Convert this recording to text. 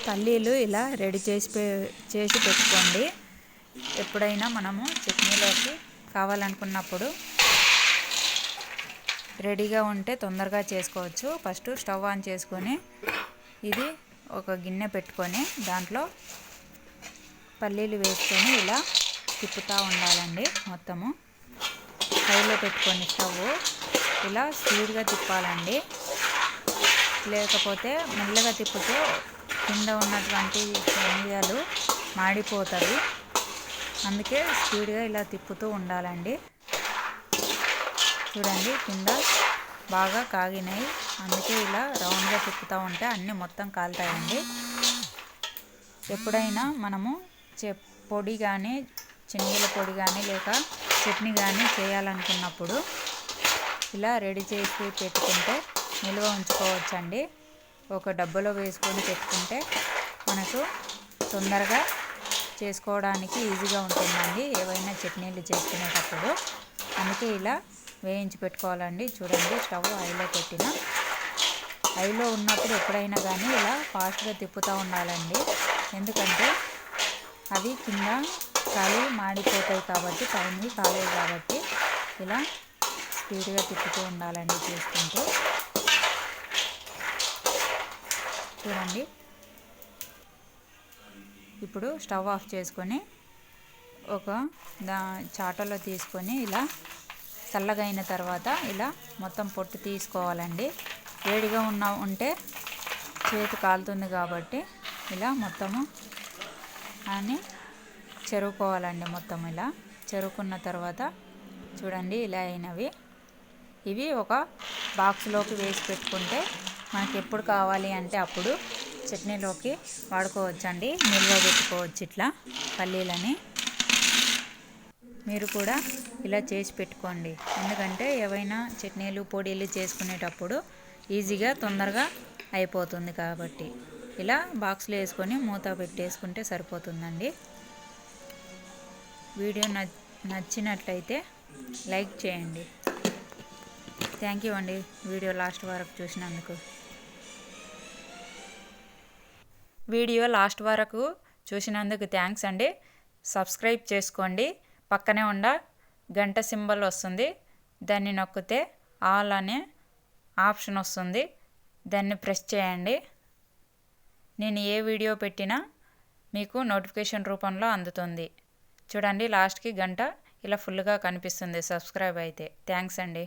పల్లీలు ఇలా రెడీ చేసి పెట్టుకోండి. ఎప్పుడైనా మనము చట్నీలోకి కావాలనుకున్నప్పుడు రెడీగా ఉంటే తొందరగా చేసుకోవచ్చు. ఫస్ట్ స్టవ్ ఆన్ చేసుకొని ఇది ఒక గిన్నె పెట్టుకొని దాంట్లో పల్లీలు వేసుకొని ఇలా తిప్పుతూ ఉండాలండి. మొత్తము హైలో పెట్టుకొని స్టవ్ ఇలా స్పీడ్గా తిప్పాలండి. లేకపోతే మెల్లగా తిప్పితే కింద ఉన్నటువంటి శనగలు మాడిపోతాయి. అందుకే స్పీడ్గా ఇలా తిప్పుతూ ఉండాలండి. చూడండి కింద బాగా కాగినాయి. అందుకే ఇలా రౌండ్గా తిప్పుతూ ఉంటే అన్నీ మొత్తం కాలుతాయండి. ఎప్పుడైనా మనము పొడి కానీ శనగల పొడి కానీ లేక చట్నీ కానీ చేయాలనుకున్నప్పుడు ఇలా రెడీ చేసి పెట్టుకుంటే నిల్వ ఉంచుకోవచ్చండి. ఒక డబ్బాలో వేసుకొని పెట్టుకుంటే మనకు తొందరగా చేసుకోవడానికి ఈజీగా ఉంటుందండి ఏవైనా చట్నీలు చేసుకునేటప్పుడు. అందుకే ఇలా వేయించి పెట్టుకోవాలండి. చూడండి స్టవ్ హైలో పెట్టిన హైలో ఉన్నప్పుడు ఎప్పుడైనా కానీ ఇలా ఫాస్ట్గా తిప్పుతూ ఉండాలండి. ఎందుకంటే అవి కింద కాలి మాడిపోతాయి కాబట్టి, పైన కాలేవు కాబట్టి ఇలా స్పీడ్గా తిప్పుతూ ఉండాలండి చేసుకుంటూ. చూడండి ఇప్పుడు స్టవ్ ఆఫ్ చేసుకొని ఒక చాటలో తీసుకొని ఇలా చల్లగా అయిన తర్వాత ఇలా మొత్తం పొట్టు తీసుకోవాలండి. వేడిగా ఉంటే చేతి కాలుతుంది కాబట్టి ఇలా మొత్తము అని చెరుకోవాలండి. మొత్తం ఇలా చెరుకున్న తర్వాత చూడండి ఇలా అయినవి. ఇవి ఒక బాక్స్లోకి వేసి పెట్టుకుంటే మనకి ఎప్పుడు కావాలి అంటే అప్పుడు చట్నీలోకి వాడుకోవచ్చండి. నిల్వ పెట్టుకోవచ్చు ఇట్లా పల్లీలని. మీరు కూడా ఇలా చేసి పెట్టుకోండి. ఎందుకంటే ఏవైనా చట్నీలు పొడిలు చేసుకునేటప్పుడు ఈజీగా తొందరగా అయిపోతుంది కాబట్టి ఇలా బాక్స్లో వేసుకొని మూత పెట్టేసుకుంటే సరిపోతుందండి. వీడియో నచ్చినట్లయితే లైక్ చేయండి. థ్యాంక్ యూ అండి వీడియో లాస్ట్ వరకు చూసినందుకు. థ్యాంక్స్ అండి. సబ్స్క్రైబ్ చేసుకోండి. పక్కనే ఉన్న గంట సింబల్ వస్తుంది, దాన్ని నొక్కితే ఆల్ అనే ఆప్షన్ వస్తుంది, దాన్ని ప్రెస్ చేయండి. నేను ఏ వీడియో పెట్టినా మీకు నోటిఫికేషన్ రూపంలో అందుతుంది. చూడండి లాస్ట్కి గంట ఇలా ఫుల్గా కనిపిస్తుంది సబ్స్క్రైబ్ అయితే. థ్యాంక్స్ అండి.